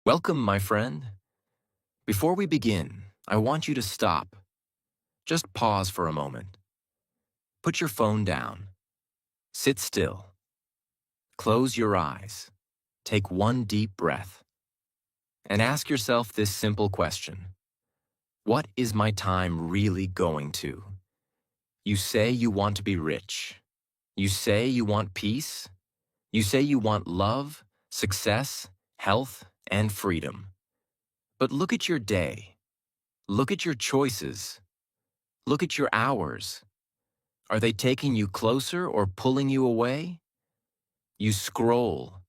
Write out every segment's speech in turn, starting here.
Welcome, my friend. Before we begin, I want you to stop. Just pause for a moment. Put your phone down. Sit still. Close your eyes. Take one deep breath. And ask yourself this simple question. What is my time really going to? You say you want to be rich. You say you want peace. You say you want love, success, health, and freedom. But look at your day. Look at your choices. Look at your hours. Are they taking you closer or pulling you away? You scroll.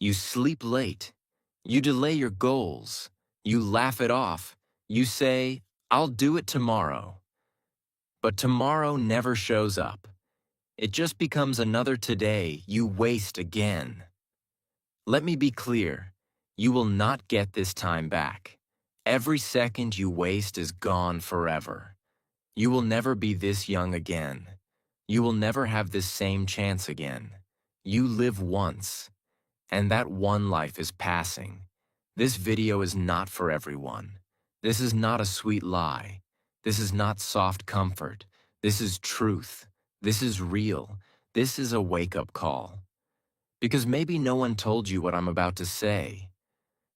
You sleep late. You delay your goals. You laugh it off. You say, I'll do it tomorrow. But tomorrow never shows up. It just becomes another today you waste again. Let me be clear. You will not get this time back. Every second you waste is gone forever. You will never be this young again. You will never have this same chance again. You live once, and that one life is passing. This video is not for everyone. This is not a sweet lie. This is not soft comfort. This is truth. This is real. This is a wake-up call. Because maybe no one told you what I'm about to say.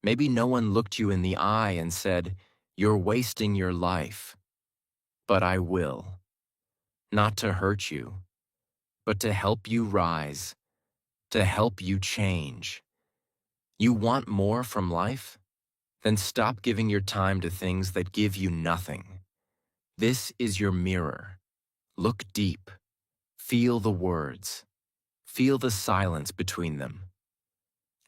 Maybe no one looked you in the eye and said, "You're wasting your life." But I will. Not to hurt you, but to help you rise, to help you change. You want more from life? Then stop giving your time to things that give you nothing. This is your mirror. Look deep. Feel the words. Feel the silence between them.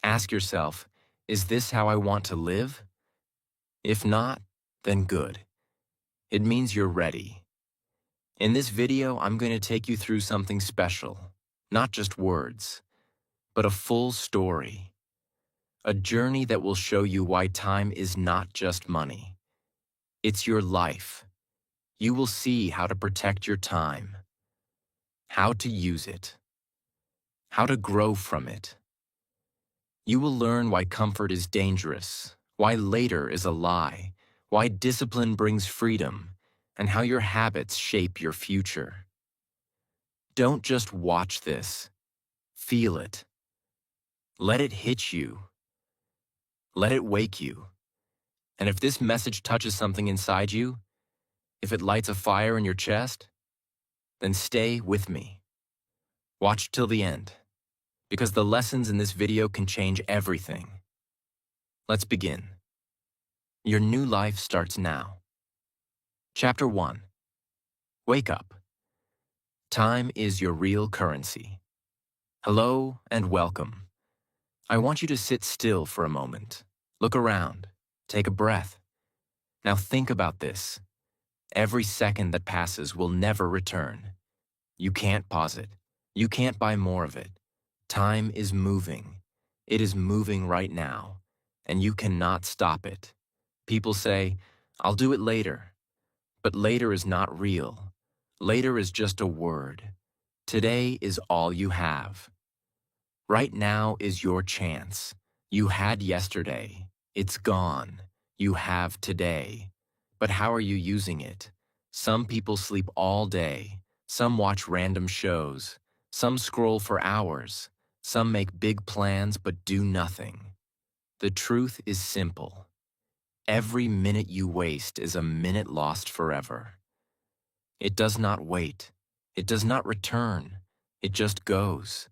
Ask yourself, is this how I want to live? If not, then good. It means you're ready. In this video, I'm going to take you through something special, not just words, but a full story. A journey that will show you why time is not just money. It's your life. You will see how to protect your time, how to use it, how to grow from it. You will learn why comfort is dangerous, why later is a lie, why discipline brings freedom, and how your habits shape your future. Don't just watch this. Feel it. Let it hit you. Let it wake you. And if this message touches something inside you, if it lights a fire in your chest, then stay with me. Watch till the end, because the lessons in this video can change everything. Let's begin. Your new life starts now. Chapter 1. Wake up. Time is your real currency. Hello and welcome. I want you to sit still for a moment. Look around. Take a breath. Now think about this. Every second that passes will never return. You can't pause it. You can't buy more of it. Time is moving. It is moving right now, and you cannot stop it. People say, I'll do it later. But later is not real. Later is just a word. Today is all you have. Right now is your chance. You had yesterday. It's gone. You have today. But how are you using it? Some people sleep all day. Some watch random shows. Some scroll for hours. Some make big plans but do nothing. The truth is simple. Every minute you waste is a minute lost forever. It does not wait. It does not return. It just goes.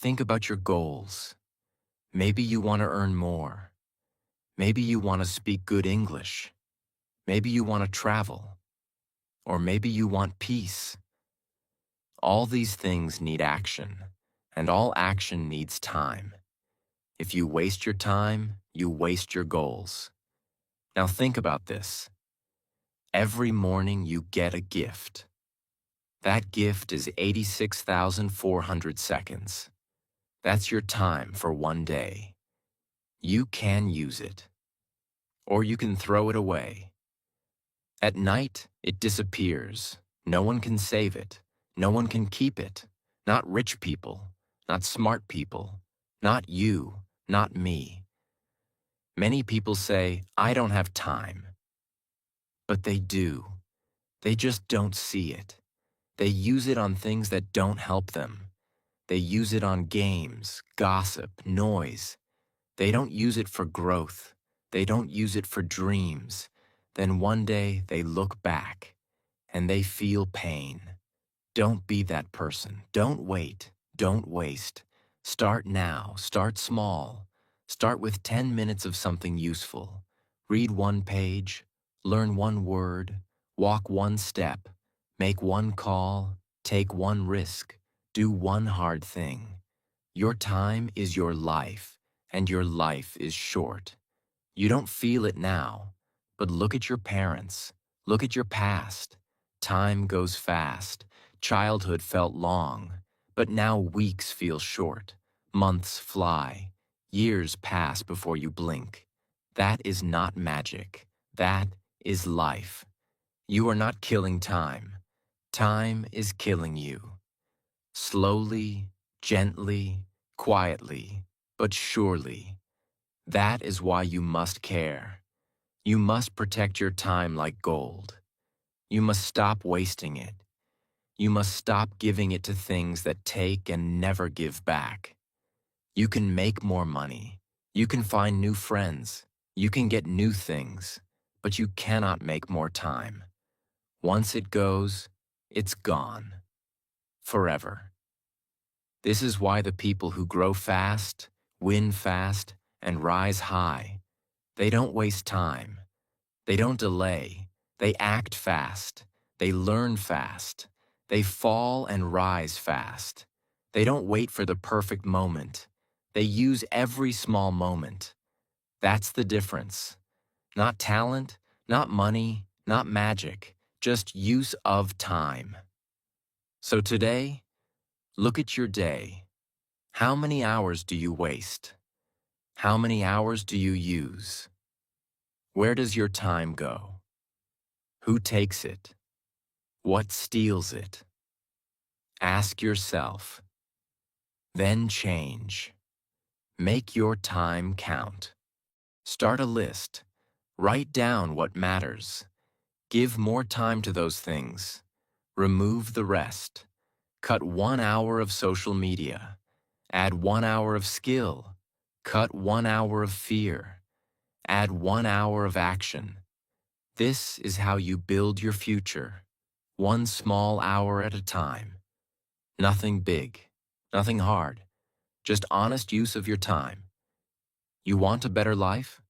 Think about your goals. Maybe you want to earn more. Maybe you want to speak good English. Maybe you want to travel. Or maybe you want peace. All these things need action, and all action needs time. If you waste your time, you waste your goals. Now think about this. Every morning you get a gift. That gift is 86,400 seconds. That's your time for one day. You can use it. Or you can throw it away. At night, it disappears. No one can save it. No one can keep it. Not rich people. Not smart people. Not you. Not me. Many people say, I don't have time. But they do. They just don't see it. They use it on things that don't help them. They use it on games, gossip, noise. They don't use it for growth. They don't use it for dreams. Then one day they look back and they feel pain. Don't be that person. Don't wait. Don't waste. Start now. Start small. Start with 10 minutes of something useful. Read one page. Learn one word. Walk one step. Make one call. Take one risk. Do one hard thing. Your time is your life, and your life is short. You don't feel it now, but look at your parents. Look at your past. Time goes fast. Childhood felt long, but now weeks feel short. Months fly. Years pass before you blink. That is not magic. That is life. You are not killing time. Time is killing you. Slowly, gently, quietly, but surely. That is why you must care. You must protect your time like gold. You must stop wasting it. You must stop giving it to things that take and never give back. You can make more money. You can find new friends. You can get new things, but you cannot make more time. Once it goes, it's gone. Forever. This is why the people who grow fast, win fast, and rise high, they don't waste time. They don't delay. They act fast. They learn fast. They fall and rise fast. They don't wait for the perfect moment. They use every small moment. That's the difference. Not talent, not money, not magic, just use of time. So today, look at your day. How many hours do you waste? How many hours do you use? Where does your time go? Who takes it? What steals it? Ask yourself. Then change. Make your time count. Start a list. Write down what matters. Give more time to those things. Remove the rest. Cut 1 hour of social media. Add 1 hour of skill. Cut 1 hour of fear. Add 1 hour of action. This is how you build your future, 1 small hour at a time. Nothing big, nothing hard, just honest use of your time. You want a better life?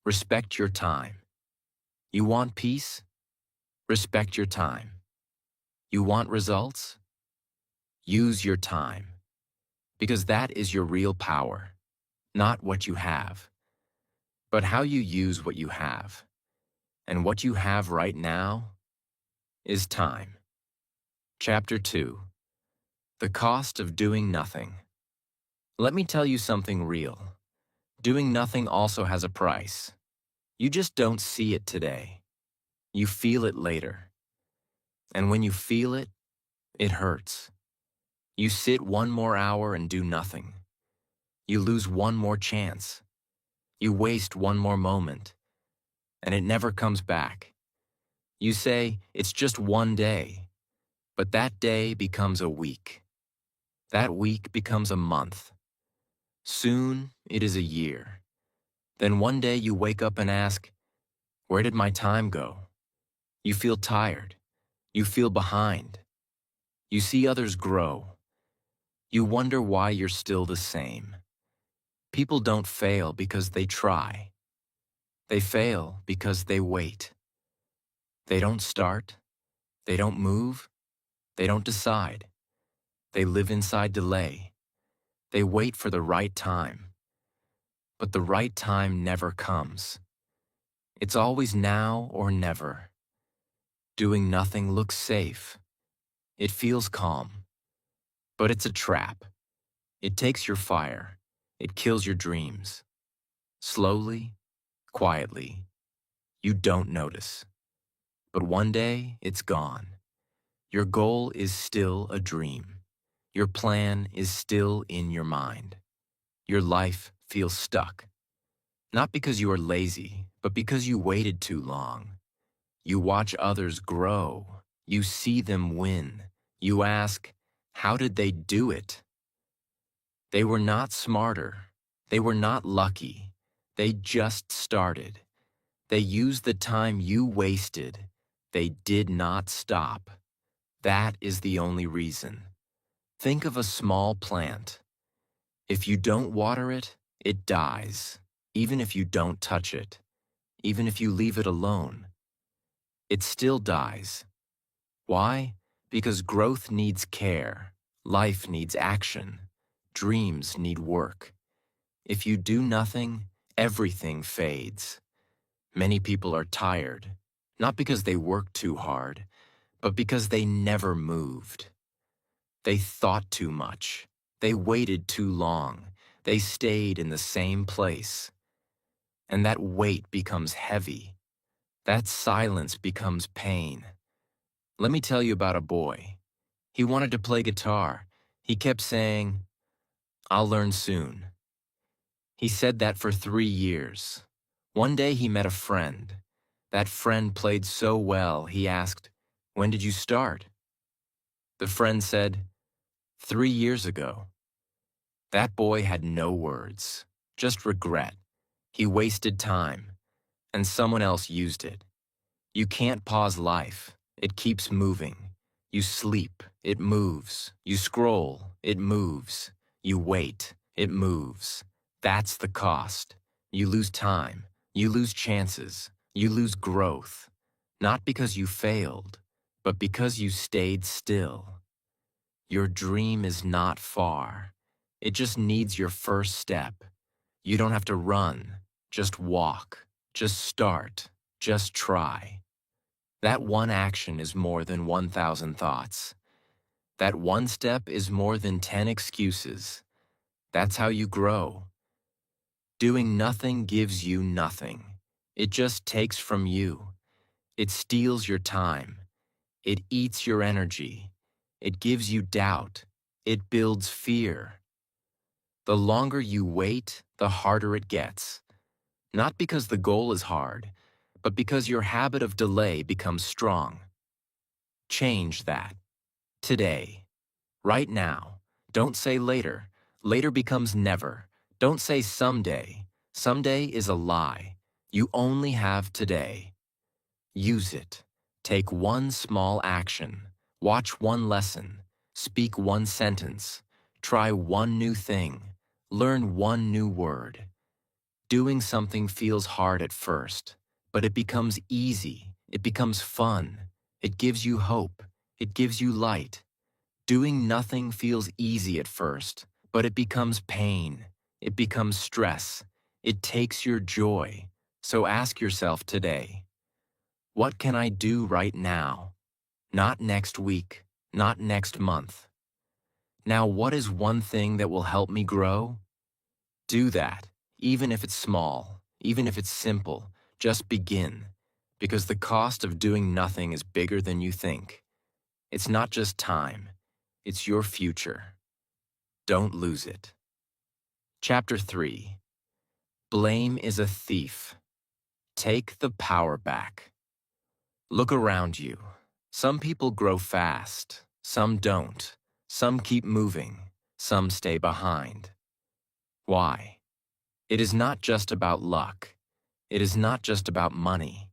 Respect your time. You want peace? Respect your time. You want results? Use your time. Because that is your real power, not what you have, but how you use what you have. And what you have right now is time. Chapter 2. The Cost of Doing Nothing. Let me tell you something real. Doing nothing also has a price. You just don't see it today. You feel it later. And when you feel it, it hurts. You sit 1 more hour and do nothing. You lose 1 more chance. You waste 1 more moment. And it never comes back. You say, it's just 1 day. But that day becomes a week. That week becomes a month. Soon, it is a year. Then one day you wake up and ask, where did my time go? You feel tired. You feel behind. You see others grow. You wonder why you're still the same. People don't fail because they try. They fail because they wait. They don't start. They don't move. They don't decide. They live inside delay. They wait for the right time. But the right time never comes. It's always now or never. Doing nothing looks safe. It feels calm. But it's a trap. It takes your fire. It kills your dreams. Slowly, quietly. You don't notice. But one day, it's gone. Your goal is still a dream. Your plan is still in your mind. Your life feels stuck. Not because you are lazy, but because you waited too long. You watch others grow. You see them win. You ask, how did they do it? They were not smarter. They were not lucky. They just started. They used the time you wasted. They did not stop. That is the only reason. Think of a small plant. If you don't water it, it dies. Even if you don't touch it, even if you leave it alone, it still dies. Why? Because growth needs care, life needs action, dreams need work. If you do nothing, everything fades. Many people are tired, not because they worked too hard, but because they never moved. They thought too much. They waited too long. They stayed in the same place. And that weight becomes heavy. That silence becomes pain. Let me tell you about a boy. He wanted to play guitar. He kept saying, "I'll learn soon." He said that for 3 years. One day he met a friend. That friend played so well, he asked, "When did you start?" The friend said, 3 years ago. That boy had no words, just regret. He wasted time, and someone else used it. You can't pause life. It keeps moving. You sleep, it moves. You scroll, it moves. You wait, it moves. That's the cost. You lose time. You lose chances. You lose growth. Not because you failed, but because you stayed still. Your dream is not far. It just needs your first step. You don't have to run. Just walk. Just start. Just try. That one action is more than 1,000 thoughts. That one step is more than 10 excuses. That's how you grow. Doing nothing gives you nothing. It just takes from you. It steals your time. It eats your energy. It gives you doubt. It builds fear. The longer you wait, the harder it gets. Not because the goal is hard, but because your habit of delay becomes strong. Change that. Today. Right now. Don't say later. Later becomes never. Don't say someday. Someday is a lie. You only have today. Use it. Take one small action. Watch one lesson. Speak one sentence. Try one new thing. Learn one new word. Doing something feels hard at first, but it becomes easy. It becomes fun. It gives you hope. It gives you light. Doing nothing feels easy at first, but it becomes pain. It becomes stress. It takes your joy. So ask yourself today, what can I do right now? Not next week, not next month. Now, what is one thing that will help me grow? Do that, even if it's small, even if it's simple. Just begin, because the cost of doing nothing is bigger than you think. It's not just time, it's your future. Don't lose it. Chapter 3. Blame is a thief. Take the power back. Look around you. Some people grow fast, some don't. Some keep moving, some stay behind. Why? It is not just about luck. It is not just about money.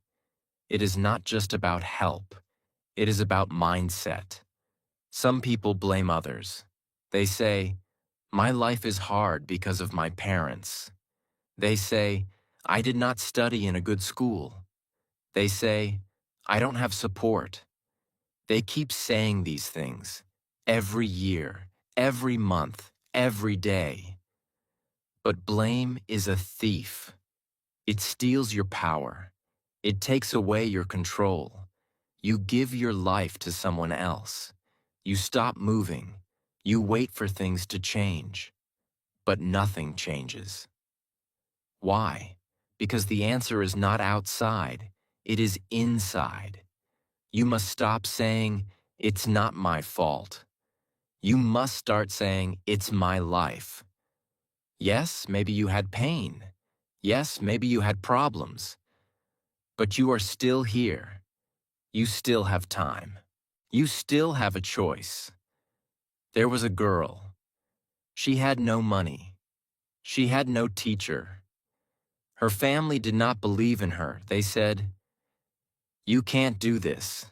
It is not just about help. It is about mindset. Some people blame others. They say, "My life is hard because of my parents." They say, "I did not study in a good school." They say, "I don't have support." They keep saying these things every year, every month, every day. But blame is a thief. It steals your power. It takes away your control. You give your life to someone else. You stop moving. You wait for things to change. But nothing changes. Why? Because the answer is not outside. It is inside. You must stop saying, "It's not my fault." You must start saying, "It's my life." Yes, maybe you had pain. Yes, maybe you had problems, but you are still here. You still have time. You still have a choice. There was a girl. She had no money. She had no teacher. Her family did not believe in her. They said, "You can't do this."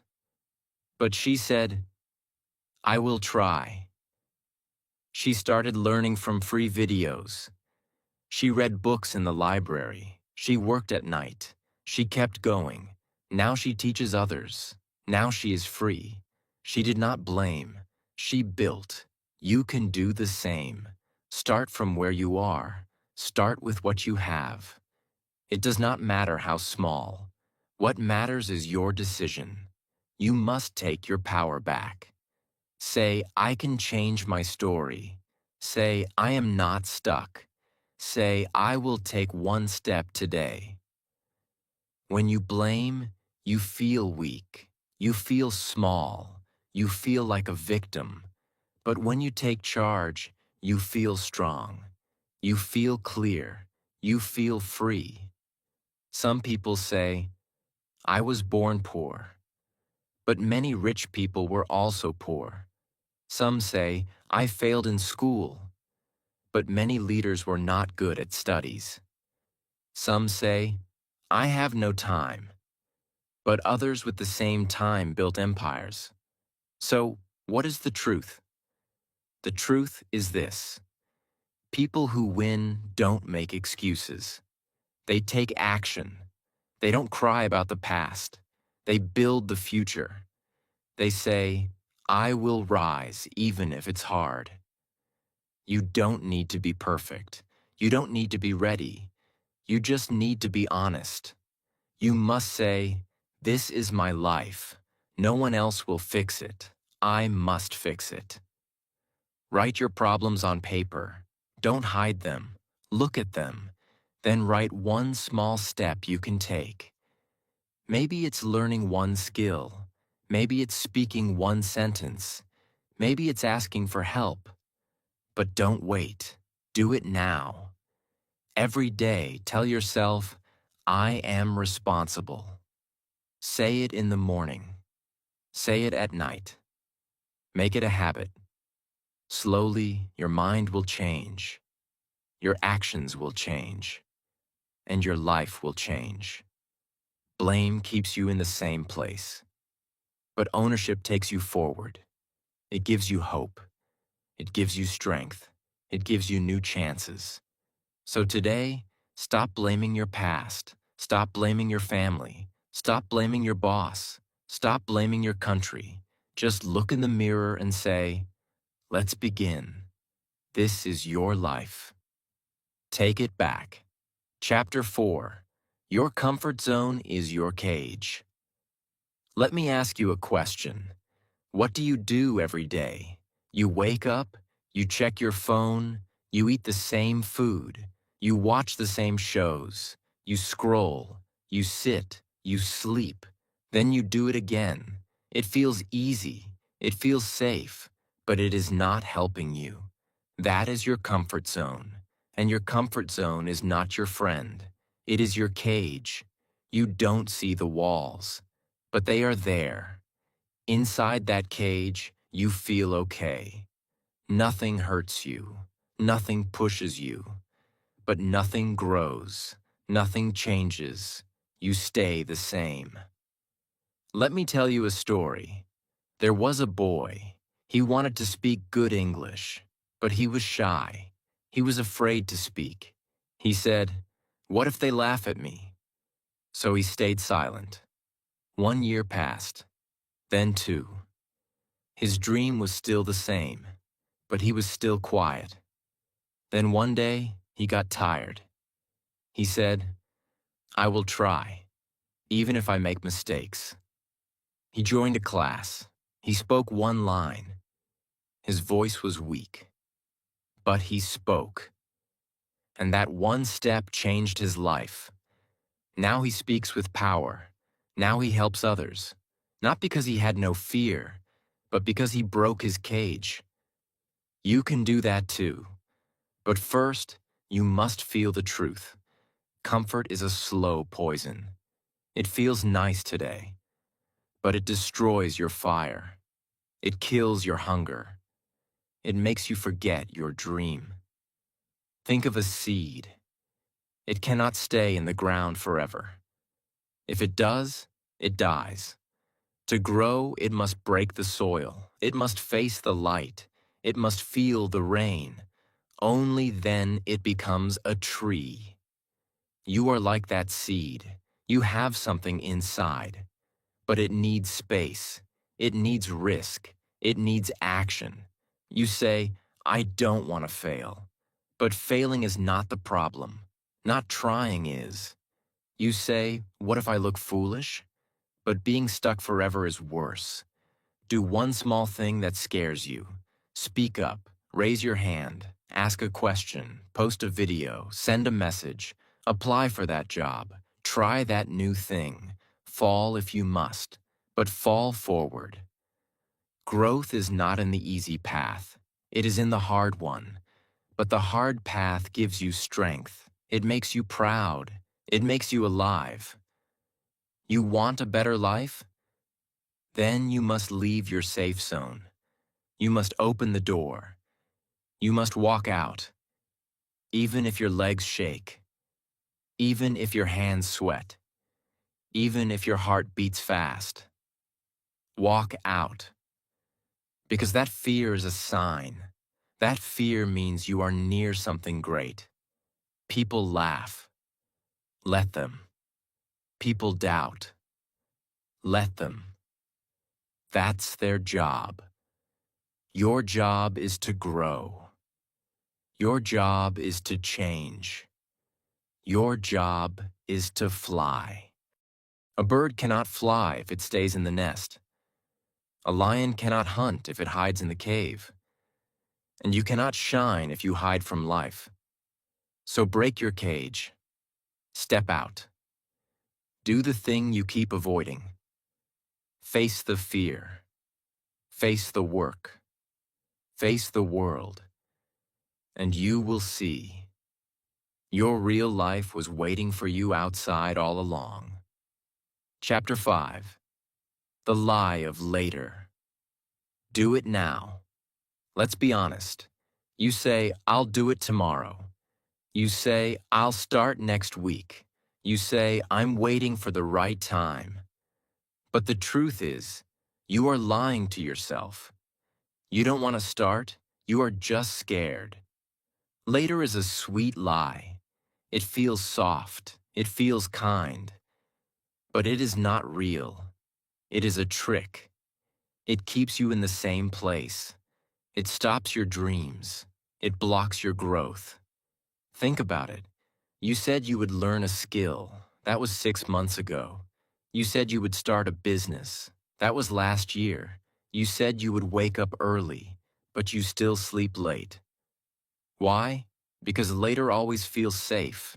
But she said, "I will try." She started learning from free videos. She read books in the library. She worked at night. She kept going. Now she teaches others. Now she is free. She did not blame. She built. You can do the same. Start from where you are. Start with what you have. It does not matter how small. What matters is your decision. You must take your power back. Say, "I can change my story." Say, "I am not stuck." Say, "I will take one step today." When you blame, you feel weak. You feel small. You feel like a victim. But when you take charge, you feel strong. You feel clear. You feel free. Some people say, "I was born poor." But many rich people were also poor. Some say, "I failed in school." But many leaders were not good at studies. Some say, "I have no time." But others with the same time built empires. So, what is the truth? The truth is this: people who win don't make excuses. They take action. They don't cry about the past. They build the future. They say, "I will rise even if it's hard." You don't need to be perfect. You don't need to be ready. You just need to be honest. You must say, "This is my life. No one else will fix it. I must fix it." Write your problems on paper. Don't hide them. Look at them. Then write one small step you can take. Maybe it's learning one skill. Maybe it's speaking one sentence. Maybe it's asking for help. But don't wait. Do it now. Every day, tell yourself, "I am responsible." Say it in the morning. Say it at night. Make it a habit. Slowly, your mind will change. Your actions will change. And your life will change. Blame keeps you in the same place. But ownership takes you forward. It gives you hope. It gives you strength. It gives you new chances. So today, stop blaming your past. Stop blaming your family. Stop blaming your boss. Stop blaming your country. Just look in the mirror and say, "Let's begin. This is your life." Take it back. Chapter 4. Your comfort zone is your cage. Let me ask you a question. What do you do every day? You wake up, you check your phone, you eat the same food, you watch the same shows, you scroll, you sit, you sleep, then you do it again. It feels easy, it feels safe, but it is not helping you. That is your comfort zone, and your comfort zone is not your friend. It is your cage. You don't see the walls, but they are there. Inside that cage, you feel okay. Nothing hurts you. Nothing pushes you. But nothing grows. Nothing changes. You stay the same. Let me tell you a story. There was a boy. He wanted to speak good English, but he was shy. He was afraid to speak. He said, "What if they laugh at me?" So he stayed silent. 1 year passed, then 2. His dream was still the same, but he was still quiet. Then one day, he got tired. He said, "I will try, even if I make mistakes." He joined a class. He spoke one line. His voice was weak, but he spoke. And that one step changed his life. Now he speaks with power. Now he helps others, not because he had no fear, but because he broke his cage. You can do that too. But first, you must feel the truth. comfort is a slow poison. It feels nice today, but it destroys your fire. It kills your hunger. It makes you forget your dream. Think of a seed. It cannot stay in the ground forever. If it does, it dies. To grow, it must break the soil. It must face the light. It must feel the rain. Only then it becomes a tree. You are like that seed. You have something inside. But it needs space. It needs risk. It needs action. You say, I don't want to fail. But failing is not the problem. Not trying is. You say, what if I look foolish? But being stuck forever is worse. Do one small thing that scares you. Speak up, raise your hand, ask a question, post a video, send a message, apply for that job, try that new thing. Fall if you must, but fall forward. Growth is not in the easy path. It is in the hard one. But the hard path gives you strength. It makes you proud. It makes you alive. You want a better life? Then you must leave your safe zone. You must open the door. You must walk out, even if your legs shake, even if your hands sweat, even if your heart beats fast. Walk out, because that fear is a sign. That fear means you are near something great. People laugh. Let them. People doubt. Let them. That's their job. Your job is to grow. Your job is to change. Your job is to fly. A bird cannot fly if it stays in the nest. A lion cannot hunt if it hides in the cave. And you cannot shine if you hide from life. So break your cage. Step out. Do the thing you keep avoiding. Face the fear. Face the work. Face the world. And you will see. Your real life was waiting for you outside all along. Chapter 5. The lie of later. Do it now. Let's be honest. You say, I'll do it tomorrow. You say, I'll start next week. You say, I'm waiting for the right time. But the truth is, you are lying to yourself. You don't want to start. You are just scared. Later is a sweet lie. It feels soft. It feels kind. But it is not real. It is a trick. It keeps you in the same place. It stops your dreams. It blocks your growth. Think about it. You said you would learn a skill. That was 6 months ago. You said you would start a business. That was last year. You said you would wake up early, but you still sleep late. Why? Because later always feels safe.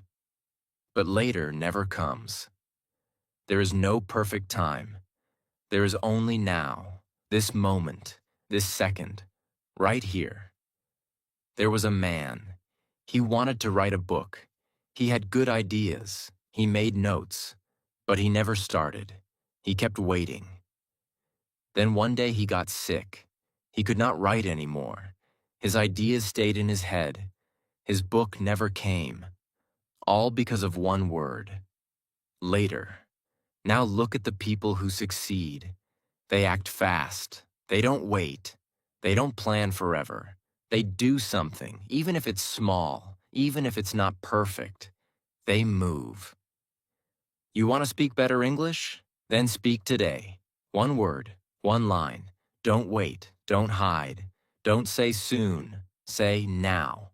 But later never comes. There is no perfect time. There is only now, this moment, this second, right here. There was a man. He wanted to write a book. He had good ideas. He made notes. But he never started. He kept waiting. Then one day he got sick. He could not write anymore. His ideas stayed in his head. His book never came. All because of one word. Later. Now look at the people who succeed. They act fast. They don't wait. They don't plan forever. They do something, even if it's small, even if it's not perfect. They move. You want to speak better English? Then speak today. One word, one line. Don't wait. Don't hide. Don't say soon. Say now.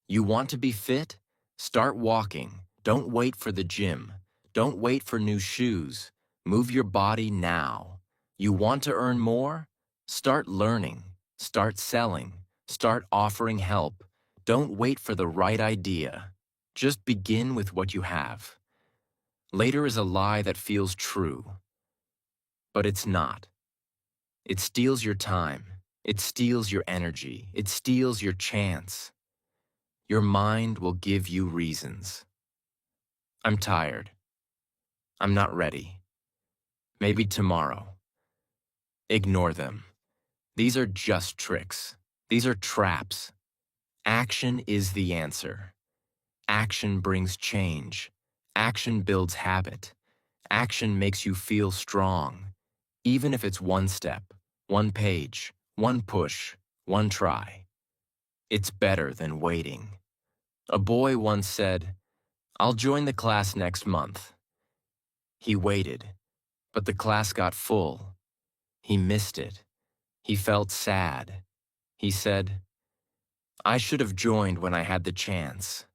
You want to be fit? Start walking. Don't wait for the gym. Don't wait for new shoes. Move your body now. You want to earn more? Start learning. Start selling. Start offering help. Don't wait for the right idea. Just begin with what you have. Later is a lie that feels true. But it's not. It steals your time. It steals your energy. It steals your chance. Your mind will give you reasons. I'm tired. I'm not ready. Maybe tomorrow. Ignore them. These are just tricks. These are traps. Action is the answer. Action brings change. Action builds habit. Action makes you feel strong, even if it's one step, one page, one push, one try. It's better than waiting. A boy once said, "I'll join the class next month." He waited, but the class got full. He missed it. He felt sad. He said, "I should have joined when I had the chance."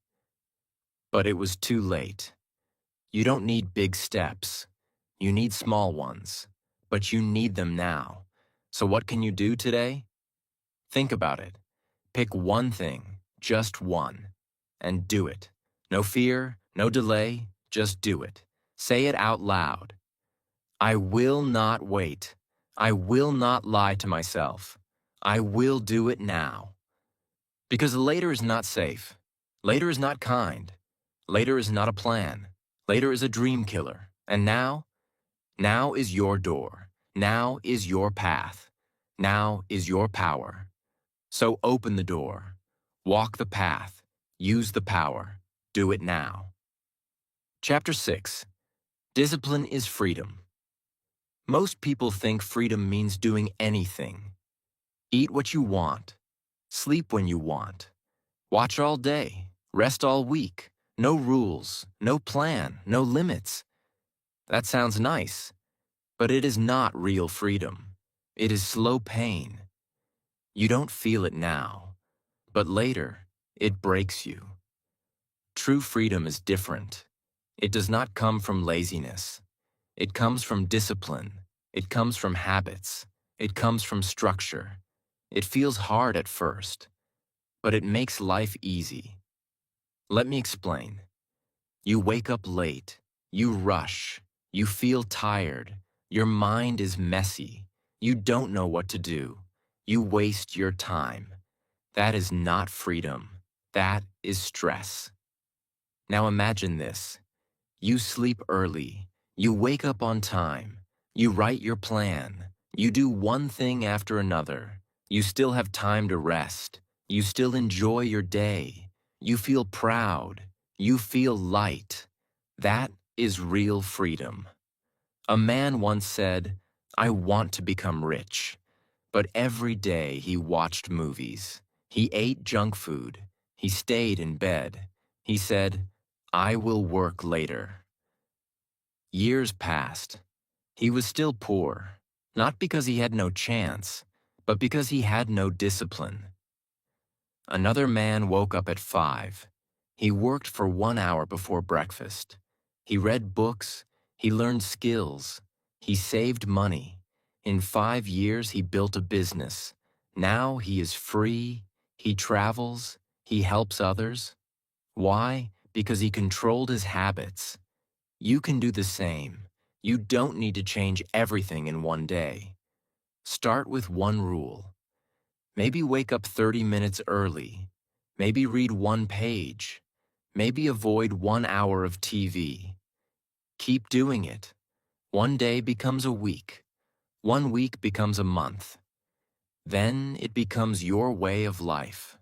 But it was too late. You don't need big steps. You need small ones. But you need them now. So what can you do today? Think about it. Pick one thing, just one, and do it. No fear, no delay, just do it. Say it out loud. I will not wait. I will not lie to myself. I will do it now. Because later is not safe. Later is not kind. Later is not a plan. Later is a dream killer. And now? Now is your door. Now is your path. Now is your power. So open the door. Walk the path. Use the power. Do it now. Chapter 6. Discipline is freedom. Most people think freedom means doing anything. Eat what you want. Sleep when you want. Watch all day. Rest all week. No rules, no plan, no limits. That sounds nice, but it is not real freedom. It is slow pain. You don't feel it now, but later, it breaks you. True freedom is different. It does not come from laziness. It comes from discipline. It comes from habits. It comes from structure. It feels hard at first, but it makes life easy. Let me explain. You wake up late. You rush. You feel tired. Your mind is messy. You don't know what to do. You waste your time. That is not freedom. That is stress. Now imagine this. You sleep early. You wake up on time. You write your plan. You do one thing after another. You still have time to rest. You still enjoy your day. You feel proud. You feel light. That is real freedom. A man once said, "I want to become rich." But every day he watched movies. He ate junk food. He stayed in bed. He said, "I will work later." Years passed. He was still poor, not because he had no chance, but because he had no discipline. Another man woke up at 5. He worked for 1 hour before breakfast. He read books. He learned skills. He saved money. In 5 years, he built a business. Now he is free. He travels. He helps others. Why? Because he controlled his habits. You can do the same. You don't need to change everything in one day. Start with one rule. Maybe wake up 30 minutes early. Maybe read one page. Maybe avoid 1 hour of TV. Keep doing it. One day becomes a week. One week becomes a month. Then it becomes your way of life.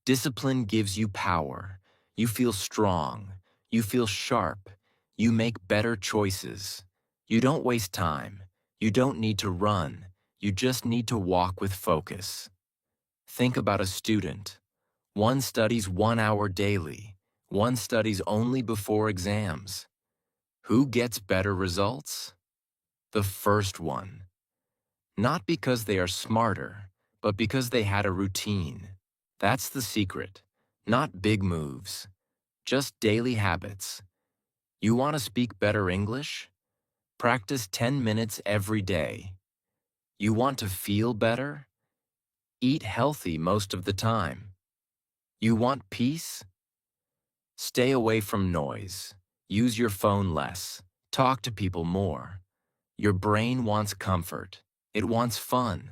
Discipline gives you power. You feel strong. You feel sharp. You make better choices. You don't waste time. You don't need to run. You just need to walk with focus. Think about a student. One studies 1 hour daily. One studies only before exams. Who gets better results? The first one. Not because they are smarter, but because they had a routine. That's the secret. Not big moves, just daily habits. You want to speak better English? Practice 10 minutes every day. You want to feel better? Eat healthy most of the time. You want peace? Stay away from noise. Use your phone less. Talk to people more. Your brain wants comfort. It wants fun.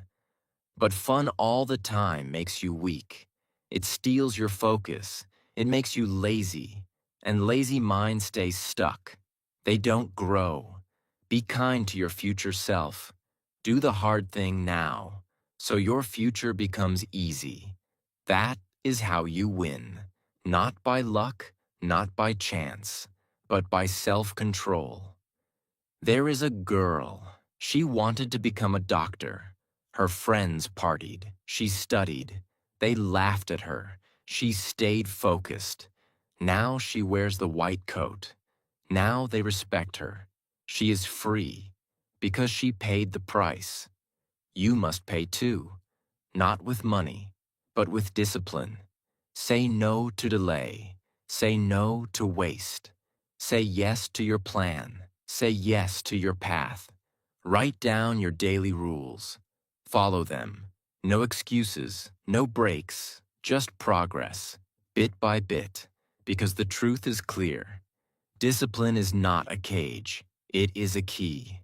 But fun all the time makes you weak. It steals your focus. It makes you lazy. and lazy minds stay stuck. They don't grow. Be kind to your future self. Do the hard thing now, so your future becomes easy. That is how you win. Not by luck, not by chance, but by self-control. There is a girl. She wanted to become a doctor. Her friends partied. She studied. They laughed at her. She stayed focused. Now she wears the white coat. Now they respect her. She is free because she paid the price. You must pay too, not with money, but with discipline. Say no to delay. Say no to waste. Say yes to your plan. Say yes to your path. Write down your daily rules. Follow them. No excuses, no breaks, just progress, bit by bit, because the truth is clear. Discipline is not a cage. It is a key.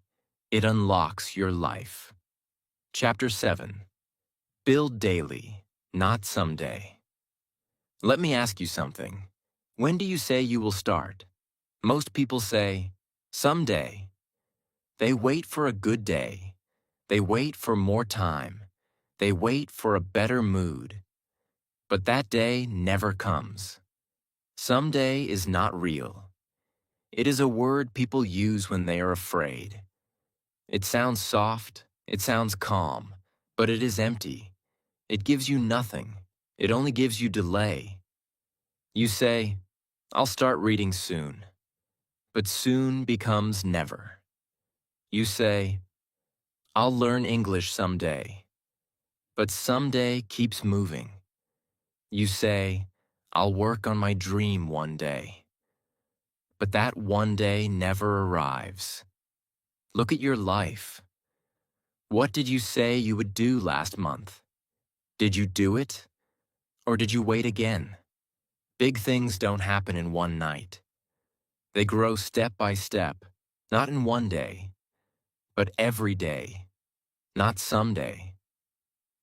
It unlocks your life. Chapter 7. Build daily, not someday. Let me ask you something. When do you say you will start? Most people say, someday. They wait for a good day. They wait for more time. They wait for a better mood. But that day never comes. Someday is not real. It is a word people use when they are afraid. It sounds soft, it sounds calm, but it is empty. It gives you nothing. It only gives you delay. You say, I'll start reading soon. But soon becomes never. You say, I'll learn English someday. But someday keeps moving. You say, I'll work on my dream one day. But that one day never arrives. Look at your life. What did you say you would do last month? Did you do it? Or did you wait again? Big things don't happen in one night. They grow step by step, not in one day, but every day. Not someday,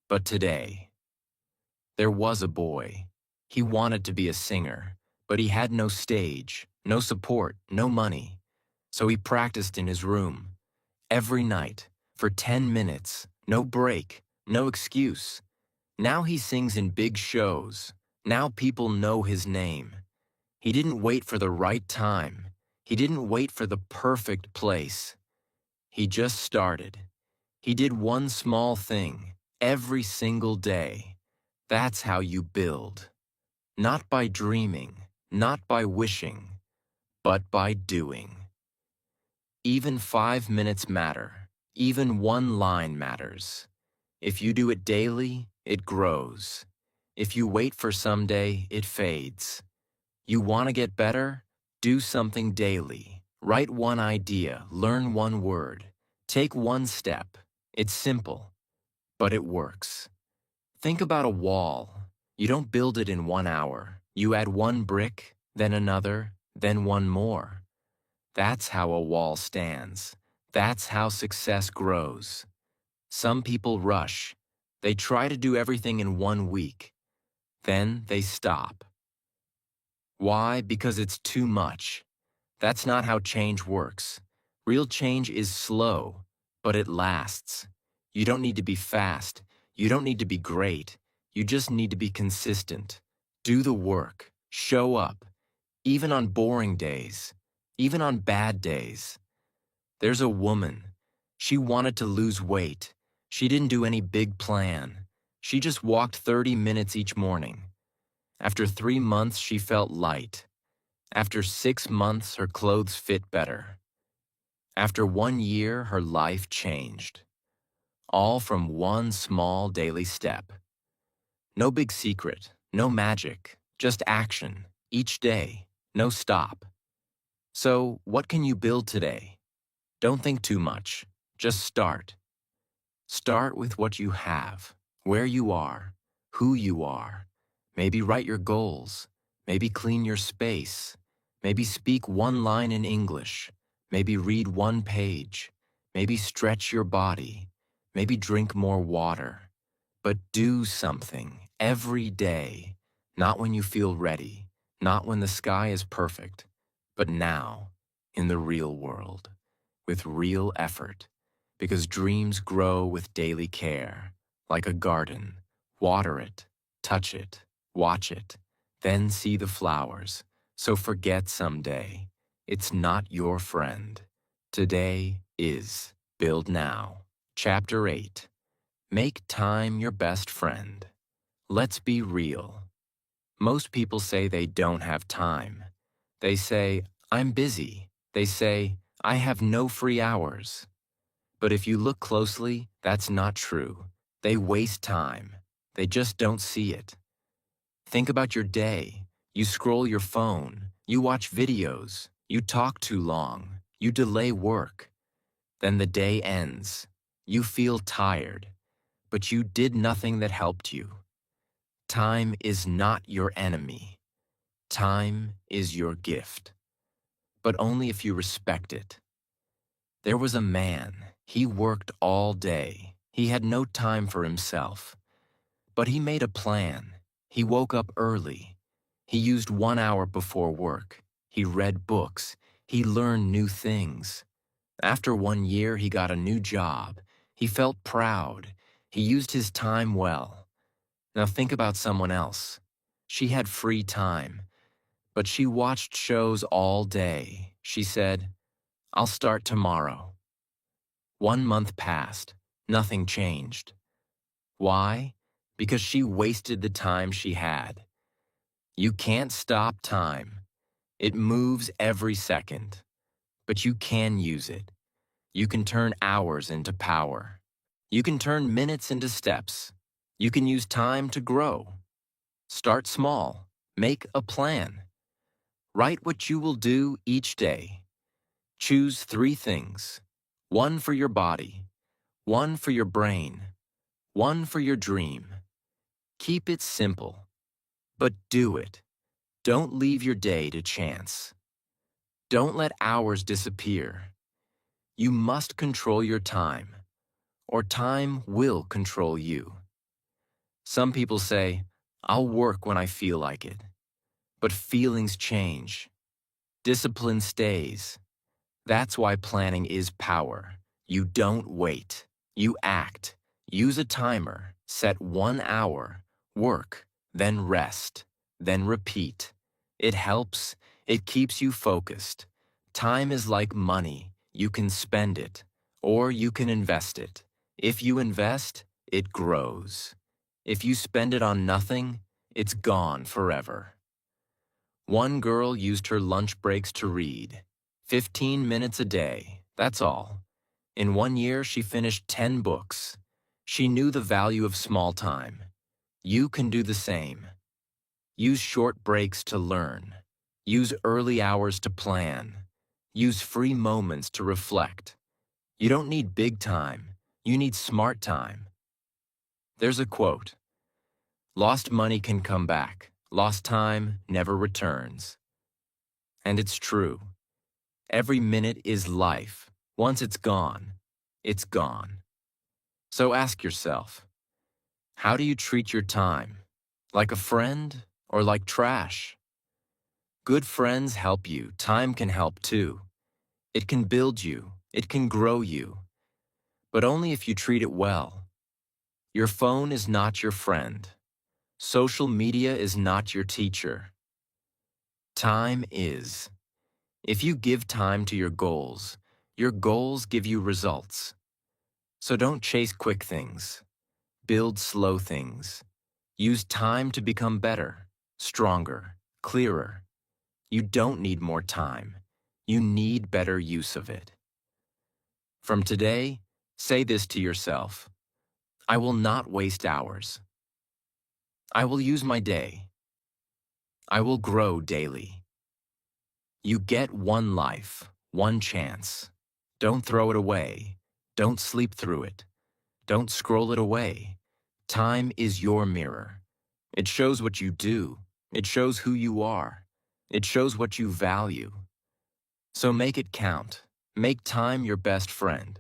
but today. There was a boy. He wanted to be a singer, but he had no stage, no support, no money. So he practiced in his room, every night, for 10 minutes, no break, no excuse. Now he sings in big shows. Now people know his name. He didn't wait for the right time. He didn't wait for the perfect place. He just started. He did one small thing every single day. That's how you build. Not by dreaming, not by wishing, but by doing. Even 5 minutes matter. Even one line matters. If you do it daily, it grows. If you wait for someday, it fades. You want to get better? Do something daily. Write one idea, learn one word. Take one step. It's simple, but it works. Think about a wall. You don't build it in 1 hour. You add one brick, then another, then one more. That's how a wall stands. That's how success grows. Some people rush. They try to do everything in 1 week. Then they stop. Why? Because it's too much. That's not how change works. Real change is slow, but it lasts. You don't need to be fast. You don't need to be great. You just need to be consistent. Do the work. Show up. Even on boring days. Even on bad days. There's a woman. She wanted to lose weight. She didn't do any big plan. She just walked 30 minutes each morning. After 3 months, she felt light. After 6 months, her clothes fit better. After 1 year, her life changed. All from one small daily step. No big secret, no magic, just action, each day, no stop. So, what can you build today? Don't think too much, just start. Start with what you have, where you are, who you are. Maybe write your goals, maybe clean your space, maybe speak one line in English, maybe read one page, maybe stretch your body, maybe drink more water. But do something every day, not when you feel ready, Not when the sky is perfect, but now, in the real world, with real effort, because dreams grow with daily care, like a garden. Water it, touch it, watch it, then see the flowers. So forget someday. It's not your friend. Today is. Build now. Chapter 8. Make time your best friend. Let's be real. Most people say they don't have time. They say, I'm busy. They say, I have no free hours. But if you look closely, that's not true. They waste time. They just don't see it. Think about your day. You scroll your phone. You watch videos. You talk too long. You delay work. Then the day ends. You feel tired, but you did nothing that helped you. Time is not your enemy. Time is your gift, but only if you respect it. There was a man. He worked all day. He had no time for himself. But he made a plan. He woke up early. He used 1 hour before work. He read books. He learned new things. After 1 year, he got a new job. He felt proud. He used his time well. Now think about someone else. She had free time, but she watched shows all day. She said, I'll start tomorrow. 1 month passed. Nothing changed. Why? Because she wasted the time she had. You can't stop time. It moves every second. But you can use it. You can turn hours into power. You can turn minutes into steps. You can use time to grow. Start small. Make a plan. Write what you will do each day. Choose 3 things. 1 for your body, 1 for your brain, 1 for your dream. Keep it simple, but do it. Don't leave your day to chance. Don't let hours disappear. You must control your time, or time will control you. Some people say, I'll work when I feel like it. But feelings change. Discipline stays. That's why planning is power. You don't wait. You act. Use a timer. Set 1 hour. Work. Then rest. Then repeat. It helps. It keeps you focused. Time is like money. You can spend it, or you can invest it. If you invest, it grows. If you spend it on nothing, it's gone forever. One girl used her lunch breaks to read. 15 minutes a day, that's all. In 1 year, she finished 10 books. She knew the value of small time. You can do the same. Use short breaks to learn. Use early hours to plan. Use free moments to reflect. You don't need big time. You need smart time. There's a quote. Lost money can come back. Lost time never returns. And it's true. Every minute is life. Once it's gone, it's gone. So ask yourself, how do you treat your time? Like a friend or like trash? Good friends help you. Time can help too. It can build you. It can grow you. But only if you treat it well. Your phone is not your friend. Social media is not your teacher. Time is. If you give time to your goals give you results. So don't chase quick things. Build slow things. Use time to become better, stronger, clearer. You don't need more time. You need better use of it. From today, say this to yourself. I will not waste hours. I will use my day. I will grow daily. You get one life, one chance. Don't throw it away. Don't sleep through it. Don't scroll it away. Time is your mirror. It shows what you do. It shows who you are. It shows what you value. So make it count. Make time your best friend.